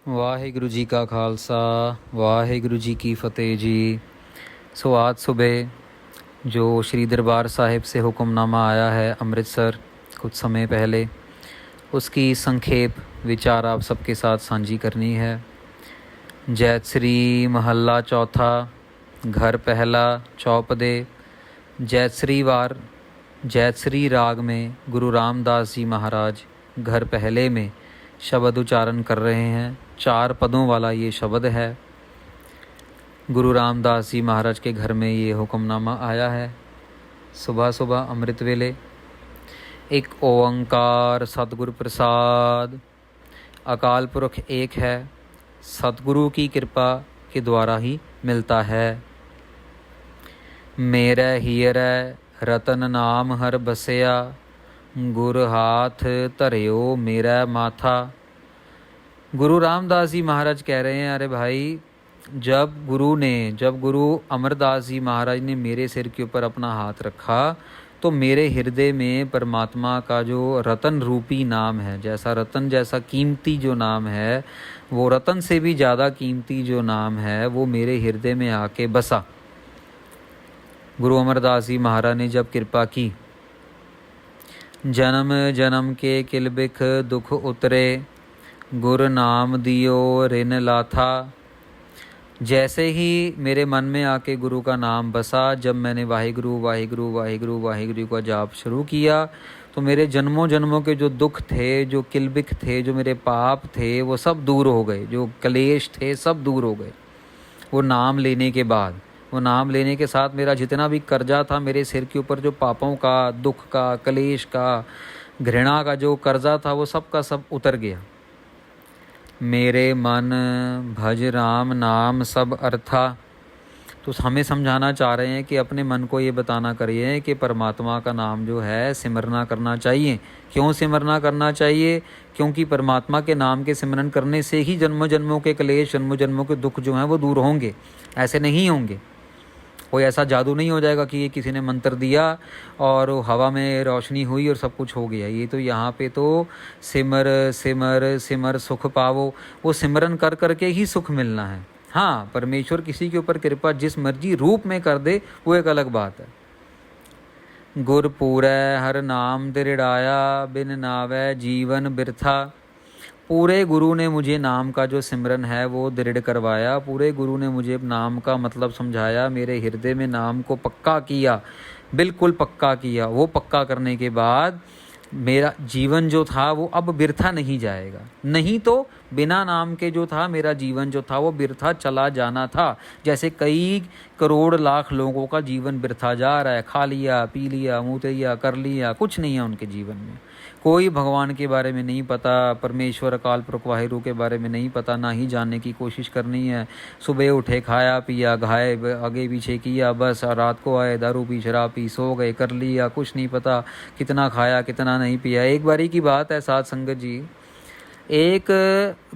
वाहिगुरु जी का खालसा वाहिगुरु जी की फ़तेह जी। सो आज सुबह जो श्री दरबार साहिब से हुक्मनामा आया है अमृतसर कुछ समय पहले, उसकी संक्षेप विचार आप सबके साथ साझी करनी है। जैतश्री महल्ला चौथा, घर पहला, चौपदे। जैतश्री वार जैतश्री राग में गुरु रामदास जी महाराज घर पहले में शब्द उच्चारण कर रहे हैं। 4 पदों वाला ये शब्द है। गुरु रामदास जी महाराज के घर में ये हुक्मनामा आया है। सुबह सुबह अमृत वेले एक ओंकार सतगुरु प्रसाद। अकाल पुरख एक है, सतगुरु की कृपा के द्वारा ही मिलता है। मेरे हियरै रतन नाम हर बसया, गुर हाथ धरियो मेरा माथा। गुरु रामदास जी महाराज कह रहे हैं, अरे भाई, जब गुरु अमरदास जी महाराज ने मेरे सिर के ऊपर अपना हाथ रखा तो मेरे हृदय में परमात्मा का जो रतन रूपी नाम है, जैसा रतन जैसा कीमती जो नाम है, वो रतन से भी ज़्यादा कीमती जो नाम है वो मेरे हृदय में आके बसा। गुरु अमरदास जी महाराज ने जब कृपा की, जन्म जन्म के किलबिख दुख उतरे, गुर नाम दियो रिन लाथा। जैसे ही मेरे मन में आके गुरु का नाम बसा, जब मैंने वाहिगुरु वाहिगुरु वाहिगुरु वाहिगुरु का जाप शुरू किया, तो मेरे जन्मों जन्मों के जो दुख थे, जो किलबिख थे, जो मेरे पाप थे, वो सब दूर हो गए। जो क्लेश थे सब दूर हो गए वो नाम लेने के बाद। वो नाम लेने के साथ मेरा जितना भी कर्जा था मेरे सिर के ऊपर, जो पापों का, दुख का, क्लेश का, घृणा का जो कर्जा था, वो सब का सब उतर गया। मेरे मन भज राम नाम सब अर्था। तो हमें समझाना चाह रहे हैं कि अपने मन को ये बताना करिए कि परमात्मा का नाम जो है सिमरना करना चाहिए। क्यों सिमरना करना चाहिए? क्योंकि परमात्मा के नाम के सिमरन करने से ही जन्मों जन्मों के क्लेश, जन्मों जन्मों के दुख जो हैं वो दूर होंगे। ऐसे नहीं होंगे। कोई ऐसा जादू नहीं हो जाएगा कि ये किसी ने मंत्र दिया और हवा में रोशनी हुई और सब कुछ हो गया। ये तो यहाँ पे तो सिमर सिमर सिमर सुख पावो, वो सिमरन कर करके ही सुख मिलना है। हाँ, परमेश्वर किसी के ऊपर कृपा जिस मर्जी रूप में कर दे वो एक अलग बात है। गुर पूरै हर नाम दृढ़ाया, बिन नावै जीवन बिरथा। पूरे गुरु ने मुझे नाम का जो सिमरन है वो दृढ़ करवाया। पूरे गुरु ने मुझे नाम का मतलब समझाया, मेरे हृदय में नाम को पक्का किया, बिल्कुल पक्का किया। वो पक्का करने के बाद मेरा जीवन जो था वो अब बिरथा नहीं जाएगा। नहीं तो बिना नाम के जो था मेरा जीवन जो था वो बिरथा चला जाना था। जैसे कई करोड़ लाख लोगों का जीवन बिरथा जा रहा है। खा लिया, पी लिया, मुँह लिया, कर लिया, कुछ नहीं है उनके जीवन में। कोई भगवान के बारे में नहीं पता, परमेश्वर अकाल पुरख वाहिगुरु के बारे में नहीं पता, ना ही जानने की कोशिश करनी है। सुबह उठे, खाया पिया, घाए आगे पीछे किया, बस रात को आए, दारू पी, शराब पी, सो गए, कर लिया, कुछ नहीं पता कितना खाया कितना नहीं पिया। एक बारी की बात है साथ संगत जी, एक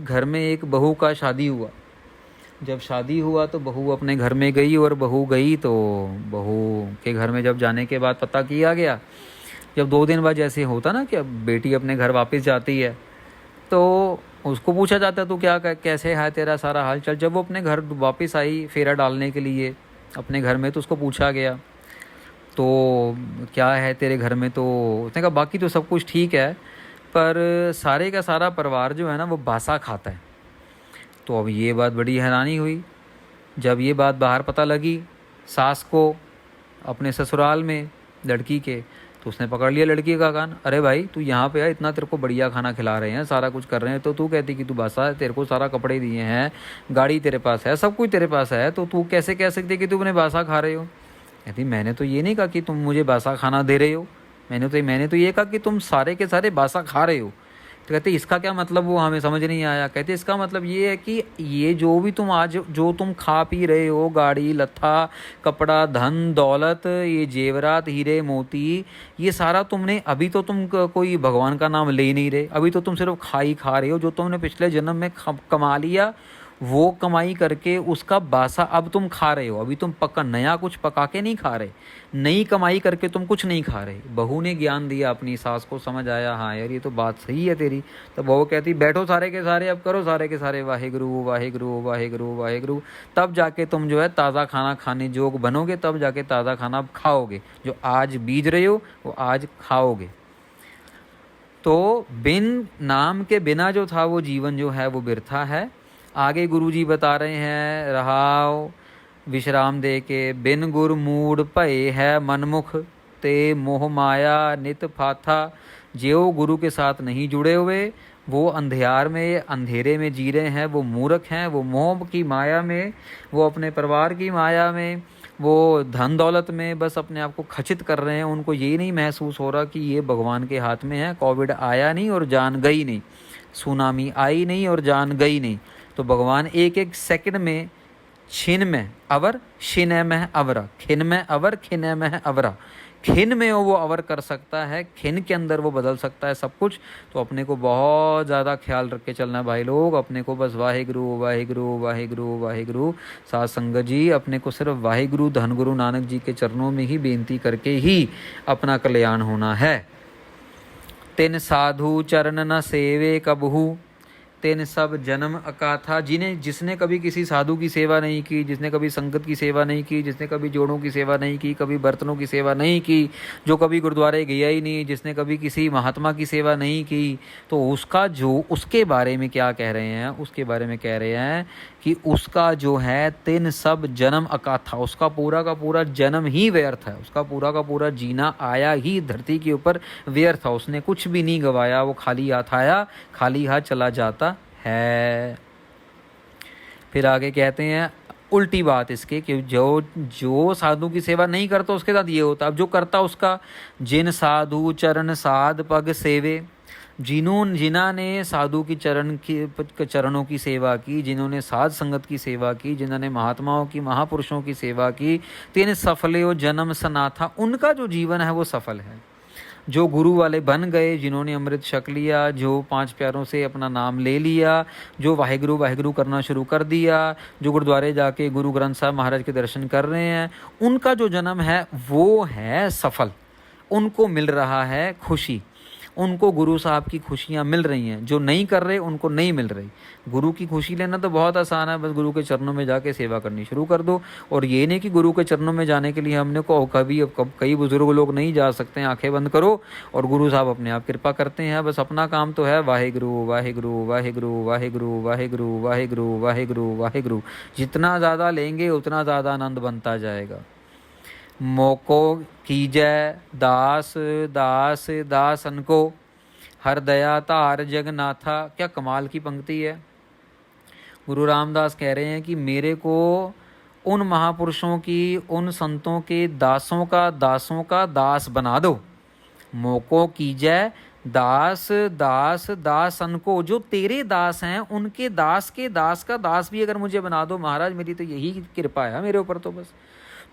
घर में एक बहू का शादी हुआ। जब शादी हुआ तो बहू अपने घर में गई, और बहू गई तो बहू के घर में जब जाने के बाद पता किया गया, जब 2 दिन बाद जैसे होता ना कि अब बेटी अपने घर वापस जाती है तो उसको पूछा जाता है तो क्या कैसे है तेरा सारा हाल चाल। जब वो अपने घर वापस आई फेरा डालने के लिए अपने घर में, तो उसको पूछा गया तो क्या है तेरे घर में, तो उसने कहा बाकी तो सब कुछ ठीक है, पर सारे का सारा परिवार जो है ना वो बासा खाता है। तो अब ये बात बड़ी हैरानी हुई। जब ये बात बाहर पता लगी सास को अपने ससुराल में लड़की के, तो उसने पकड़ लिया लड़की का कान। अरे भाई, तू यहाँ पे है, इतना तेरे को बढ़िया खाना खिला रहे हैं, सारा कुछ कर रहे हैं, तो तू कहती कि तू बासा है, तेरे को सारा कपड़े दिए हैं, गाड़ी तेरे पास है, सब कुछ तेरे पास है, तो तू कैसे कह सकती कि तू अपने बासा खा रहे हो? कहती मैंने तो ये नहीं कहा कि तुम मुझे बासा खाना दे रहे हो, मैंने तो ये कहा कि तुम सारे के सारे बासा खा रहे हो। तो कहते इसका क्या मतलब? वो हमें समझ नहीं आया। कहते इसका मतलब ये है कि ये जो भी तुम आज जो तुम खा पी रहे हो, गाड़ी लत्था कपड़ा धन दौलत, ये जेवरात हीरे मोती, ये सारा तुमने, अभी तो तुम कोई भगवान का नाम ले नहीं रहे, अभी तो तुम सिर्फ खा ही खा रहे हो। जो तुमने पिछले जन्म में कमा लिया वो कमाई करके उसका बासा अब तुम खा रहे हो। अभी तुम पका नया कुछ पका के नहीं खा रहे, नई कमाई करके तुम कुछ नहीं खा रहे। बहू ने ज्ञान दिया अपनी सास को, समझ आया हाँ यार ये तो बात सही है तेरी। तो बहू कहती बैठो सारे के सारे, अब करो सारे के सारे वाहेगुरु वाहेगुरु वाहेगुरु वाहेगुरु। तब जाके तुम जो है ताज़ा खाना खाने जोग बनोगे, तब जाके ताज़ा खाना खाओगे। जो आज बीज रहे हो वो आज खाओगे। तो बिन नाम के बिना जो था वो जीवन जो है वो बिरथा है। आगे गुरुजी बता रहे हैं, रहाओ विश्राम दे के, बिन गुर मूड भय है मनमुख, ते मोह माया नित फाथा। जो गुरु के साथ नहीं जुड़े हुए वो अंधेरे में जी रहे हैं, वो मूर्ख हैं, वो मोह की माया में, वो अपने परिवार की माया में, वो धन दौलत में बस अपने आप को खचित कर रहे हैं। उनको ये नहीं महसूस हो रहा कि ये भगवान के हाथ में है। कोविड आया नहीं और जान गई नहीं, सुनामी आई नहीं और जान गई नहीं। तो भगवान एक एक सेकंड में छिन में अवर शिन में अवरा, खिन में अवर खिन में अवरा, खिन में वो अवर कर सकता है, खिन के अंदर वो बदल सकता है सब कुछ। तो अपने को बहुत ज़्यादा ख्याल रख के चलना भाई लोग। अपने को बस वाहेगुरु वाहेगुरु वाहेगुरु वाहेगुरु साध संगत जी, अपने को सिर्फ वाहेगुरु धन गुरु नानक जी के चरणों में ही बेनती करके ही अपना कल्याण होना है। तिन साधु चरण न सेवे कबहू, तेन सब जन्म अकाथा। जिसने कभी किसी साधु की सेवा नहीं की, जिसने कभी संगत की सेवा नहीं की, जिसने कभी जोड़ों की सेवा नहीं की, कभी बर्तनों की सेवा नहीं की, जो कभी गुरुद्वारे गया ही नहीं, जिसने कभी किसी महात्मा की सेवा नहीं की, तो उसका जो उसके बारे में क्या कह रहे हैं, उसके बारे में कह रहे हैं कि उसका जो है तेन सब जन्म अकाथा, उसका पूरा का पूरा जन्म ही व्यर्थ है, उसका पूरा का पूरा जीना आया ही धरती के ऊपर व्यर्थ था। उसने कुछ भी नहीं गवाया, वो खाली हाथ आया खाली हाथ चला जाता है। फिर आगे कहते हैं उल्टी बात इसके कि जो साधु की सेवा नहीं करता उसके साथ ये होता। अब जो करता उसका, जिन साधु चरण साध पग सेवे, जिन्होंने साधु की चरणों की सेवा की, जिन्होंने साध संगत की सेवा की, जिन्होंने महात्माओं की महापुरुषों की सेवा की, तेन सफले जन्म सनाथा, उनका जो जीवन है वो सफल है। जो गुरु वाले बन गए, जिन्होंने अमृत छक लिया, जो 5 प्यारों से अपना नाम ले लिया, जो वाहेगुरु वाहेगुरु करना शुरू कर दिया, जो गुरुद्वारे जाके गुरु ग्रंथ साहब महाराज के दर्शन कर रहे हैं, उनका जो जन्म है वो है सफल। उनको मिल रहा है खुशी, उनको गुरु साहब की खुशियाँ मिल रही हैं। जो नहीं कर रहे उनको नहीं मिल रही। गुरु की खुशी लेना तो बहुत आसान है, बस गुरु के चरणों में जाके सेवा करनी शुरू कर दो। और ये नहीं कि गुरु के चरणों में जाने के लिए हमने को कई बुजुर्ग लोग नहीं जा सकते हैं, आंखें बंद करो और गुरु साहब अपने आप कृपा करते हैं। बस अपना काम तो है वाहेगुरु वाहेगुरु वाहेगुरु वाहेगुरु वाहेगुरु वाहेगुरु वाहेगुरु वाहेगुरु। जितना ज़्यादा लेंगे उतना ज़्यादा आनंद बनता जाएगा। मोको कीजय दास दास दासन को, हर दया तार जगन्नाथा। क्या कमाल की पंक्ति है। गुरु रामदास कह रहे हैं कि मेरे को उन महापुरुषों की, उन संतों के दासों का दास बना दो। मोको कीजय दास दास दासन को, जो तेरे दास हैं उनके दास के दास का दास भी अगर मुझे बना दो महाराज, मेरी तो यही कृपा है मेरे ऊपर। तो बस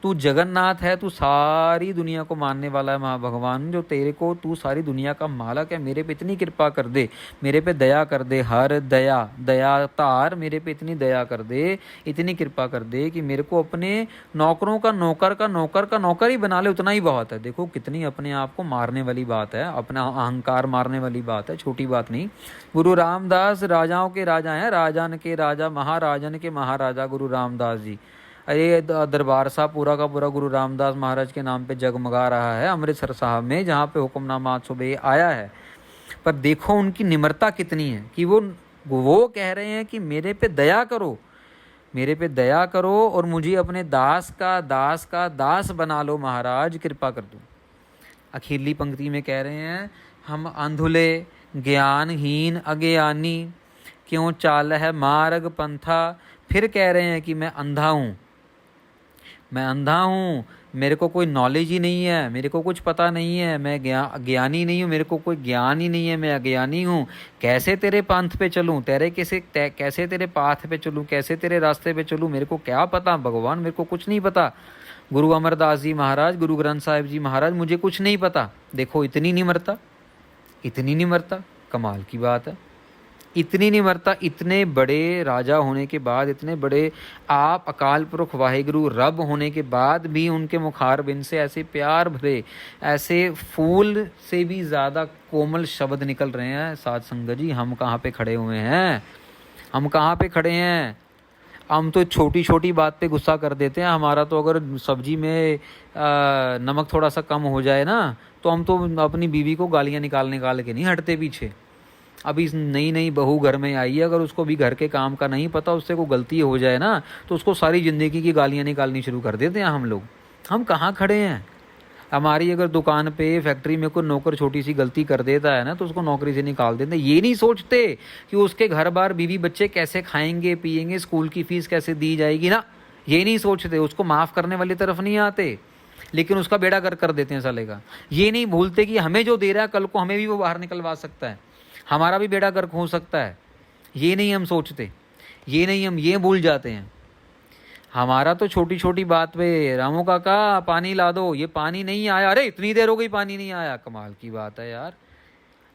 तू जगन्नाथ है, तू सारी दुनिया को मानने वाला है महा भगवान, जो तेरे को तू सारी दुनिया का मालक है। मेरे पे इतनी कृपा कर दे, मेरे पे दया कर दे, हर दया दया तार, मेरे पे इतनी दया कर दे, इतनी कृपा कर दे कि मेरे को अपने नौकरों का नौकर ही बना ले, उतना ही बहुत है। देखो कितनी अपने आप को मारने वाली बात है, अपना अहंकार मारने वाली बात है, छोटी बात नहीं। गुरु रामदास राजाओं के राजा हैं, राजन के राजा, महाराजन के महाराजा गुरु रामदास जी। अरे दरबार साहब पूरा का पूरा गुरु रामदास महाराज के नाम पे जगमगा रहा है अमृतसर साहब में, जहाँ पे हुक्मनामा आज सुबह आया है। पर देखो उनकी निम्रता कितनी है कि वो कह रहे हैं कि मेरे पे दया करो, मेरे पे दया करो और मुझे अपने दास का दास बना लो महाराज, कृपा कर दो। अखीरली पंक्ति में कह रहे हैं, हम अंधुले ज्ञानहीन अज्ञानी, क्यों चाल है मार्ग पंथा। फिर कह रहे हैं कि मैं अंधा हूँ, मेरे को कोई नॉलेज ही नहीं है, मेरे को कुछ पता नहीं है, मैं ज्ञानी नहीं हूँ, मेरे को कोई ज्ञान ही नहीं है, मैं अज्ञानी हूँ। कैसे तेरे पंथ पे चलूँ, कैसे तेरे पाथ पे चलूँ, कैसे तेरे रास्ते पे चलूँ, मेरे को क्या पता भगवान, मेरे को कुछ नहीं पता। गुरु अमरदास जी महाराज, गुरु ग्रंथ साहिब जी महाराज, मुझे कुछ नहीं पता। देखो इतनी निम्रता, कमाल की बात है। इतनी निमरता, इतने बड़े राजा होने के बाद, इतने बड़े आप अकाल पुरख वाहिगुरु रब होने के बाद भी उनके मुखार बिन से ऐसे प्यार भरे, ऐसे फूल से भी ज़्यादा कोमल शब्द निकल रहे हैं। साध संगत जी, हम कहाँ पे खड़े हुए हैं? हम कहाँ पे खड़े हैं? हम तो छोटी छोटी बात पे गुस्सा कर देते हैं। हमारा तो अगर सब्जी में नमक थोड़ा सा कम हो जाए ना, तो हम तो अपनी बीवी को गालियाँ निकाल के नहीं हटते पीछे। अभी नई नई बहू घर में आई है, अगर उसको भी घर के काम का नहीं पता, उससे कोई गलती हो जाए ना, तो उसको सारी ज़िंदगी की गालियाँ निकालनी शुरू कर देते हैं हम लोग। हम कहाँ खड़े हैं? हमारी अगर दुकान पे, फैक्ट्री में कोई नौकर छोटी सी गलती कर देता है ना, तो उसको नौकरी से निकाल देते हैं। ये नहीं सोचते कि उसके घर बार बीवी बच्चे कैसे खाएंगे पिएंगे, स्कूल की फीस कैसे दी जाएगी ना, ये नहीं सोचते। उसको माफ़ करने वाली तरफ नहीं आते, लेकिन उसका बेड़ा गर्क कर देते हैं साले का। ये नहीं भूलते कि हमें जो दे रहा है, कल को हमें भी वो बाहर निकलवा सकता है, हमारा भी बेड़ा गर्क हो सकता है। ये नहीं हम सोचते, ये नहीं, हम ये भूल जाते हैं। हमारा तो छोटी छोटी बात पे, रामू काका पानी ला दो, ये पानी नहीं आया, अरे इतनी देर हो गई पानी नहीं आया। कमाल की बात है यार।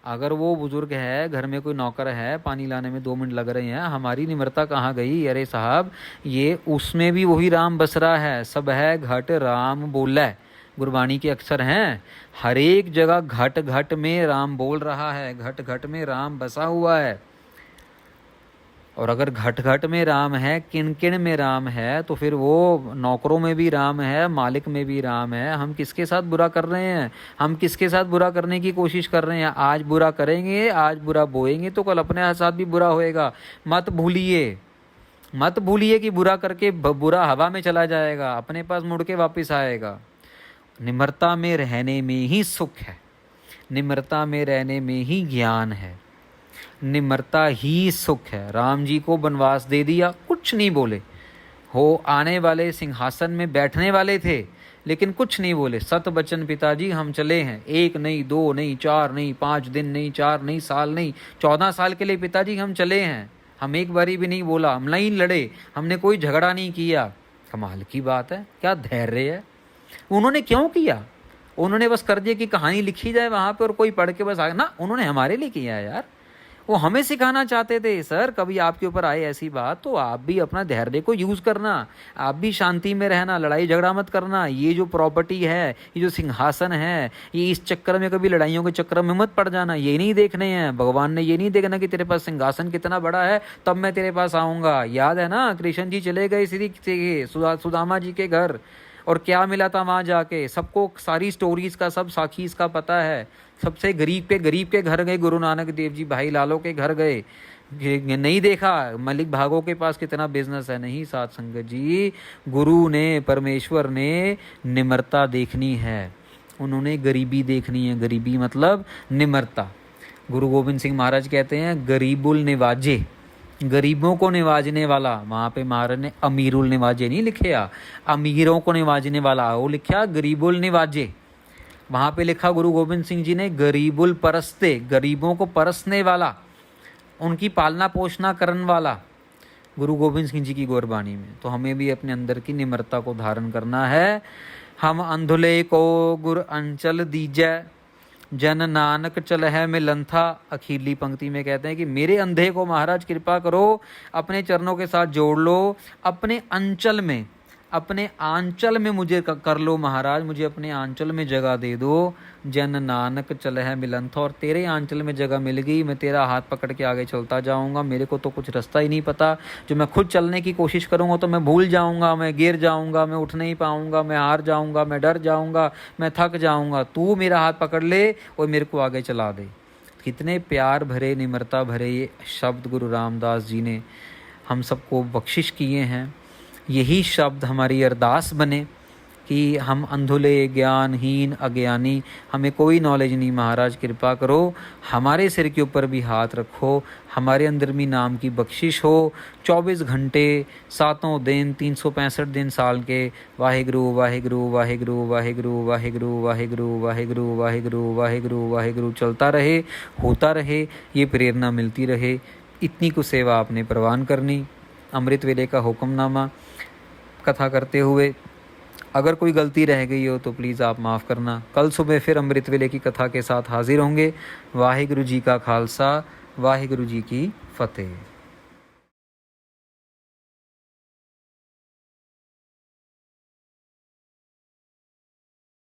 अगर वो बुजुर्ग है, घर में कोई नौकर है, पानी लाने में 2 मिनट लग रहे हैं, हमारी निम्रता कहाँ गई? अरे साहब, ये उसमें भी वही राम बस रहा है। सब है घट राम बोला है, गुरबाणी के अक्षर हैं। हर एक जगह घट घट में राम बोल रहा है, घट घट में राम बसा हुआ है। और अगर घट घट में राम है, किन किन में राम है, तो फिर वो नौकरों में भी राम है, मालिक में भी राम है। हम किसके साथ बुरा कर रहे हैं? हम किसके साथ बुरा करने की कोशिश कर रहे हैं? आज बुरा करेंगे, आज बुरा बोएंगे, तो कल अपने साथ भी बुरा होएगा। मत भूलिए, मत भूलिए कि बुरा करके बुरा हवा में चला जाएगा, अपने पास मुड़ के वापस आएगा। निम्रता में रहने में ही सुख है, निम्रता में रहने में ही ज्ञान है, निम्रता ही सुख है। राम जी को वनवास दे दिया, कुछ नहीं बोले। हो आने वाले सिंहासन में बैठने वाले थे, लेकिन कुछ नहीं बोले। सत बचन पिताजी हम चले हैं, 1 नहीं 2 नहीं 4 नहीं 5 दिन नहीं 4 नहीं साल नहीं 14 साल के लिए पिताजी हम चले हैं। हम एक बारी भी नहीं बोला, हम नहीं लड़े, हमने कोई झगड़ा नहीं किया। कमाल की बात है, क्या धैर्य है। उन्होंने क्यों किया? उन्होंने बस कर दिया कि कहानी लिखी जाए वहाँ पे और कोई पढ़ के बस आए ना। उन्होंने हमारे लिए किया है यार, वो हमें सिखाना चाहते थे। सर, कभी आपके ऊपर आए ऐसी बात, तो आप भी अपना धैर्य को यूज़ करना, आप भी शांति में रहना, लड़ाई झगड़ा मत करना। ये जो प्रॉपर्टी है, ये जो सिंहासन है, ये इस चक्कर में, कभी लड़ाइयों के चक्कर में मत पड़ जाना। ये नहीं देखने हैं, भगवान ने ये नहीं देखना कि तेरे पास सिंहासन कितना बड़ा है तब मैं तेरे पास आऊँगा। याद है ना, कृष्ण जी चले गए श्री सुदामा जी के घर, और क्या मिला था वहाँ जाके? सबको सारी स्टोरीज का, सब साखी इसका पता है। सबसे गरीब के घर गए, गुरु नानक देव जी भाई लालो के घर गए, नहीं देखा मलिक भागों के पास कितना बिजनेस है? नहीं साथ संगत जी, गुरु ने, परमेश्वर ने निम्रता देखनी है, उन्होंने गरीबी देखनी है। गरीबी मतलब निम्रता। गुरु गोविंद सिंह महाराज कहते हैं गरीबुल निवाजे, गरीबों को निवाजने वाला। वहाँ पे महाराज ने अमीरुल निवाजे नहीं लिखे, अमीरों को निवाजने वाला, वो लिखा गरीबुल निवाजे। वहाँ पे लिखा गुरु गोविंद सिंह जी ने गरीबुल परस्ते, गरीबों को परसने वाला, उनकी पालना पोषणा करने वाला, गुरु गोविंद सिंह जी की गुरबाणी में। तो हमें भी अपने अंदर की निम्रता को धारण करना है। हम अंधुले को गुर अंचल दीजै, जन नानक चल है मिलन था। अखीरली पंक्ति में कहते हैं कि मेरे अंधे को महाराज कृपा करो, अपने चरणों के साथ जोड़ लो, अपने अंचल में, अपने आंचल में मुझे कर लो महाराज, मुझे अपने आंचल में जगह दे दो। जन नानक चल है मिलन था, और तेरे आंचल में जगह मिल गई, मैं तेरा हाथ पकड़ के आगे चलता जाऊंगा। मेरे को तो कुछ रास्ता ही नहीं पता, जो मैं खुद चलने की कोशिश करूंगा तो मैं भूल जाऊंगा, मैं गिर जाऊंगा, मैं उठ नहीं पाऊंगा, मैं हार जाऊंगा, मैं डर जाऊंगा, मैं थक जाऊंगा। तू मेरा हाथ पकड़ ले और मेरे को आगे चला दे। कितने प्यार भरे, निम्रता भरे ये शब्द गुरु रामदास जी ने हम सबको बख्शिश किए हैं। यही शब्द हमारी अरदास बने कि हम अंधुले, ज्ञानहीन, अज्ञानी, हमें कोई नॉलेज नहीं, महाराज कृपा करो, हमारे सिर के ऊपर भी हाथ रखो, हमारे अंदर भी नाम की बख्शिश हो। 24 घंटे 7 दिन 365 दिन साल के वाहिगुरु वाहिगुरु वाहिगुरु वाहिगुरु वाहिगुरु वाहिगुरु वाहिगुरु वाहिगुरु वाहिगुरु वाहिगुरु चलता रहे, होता रहे, ये प्रेरणा मिलती रहे। इतनी कुछ सेवा आपने प्रवान करनी। अमृत वेले का हुक्मनामा कथा करते हुए अगर कोई गलती रह गई हो तो प्लीज़ आप माफ़ करना। कल सुबह फिर अमृत वेले की कथा के साथ हाजिर होंगे। वाहिगुरु जी का खालसा, वाहिगुरु जी की फतेह।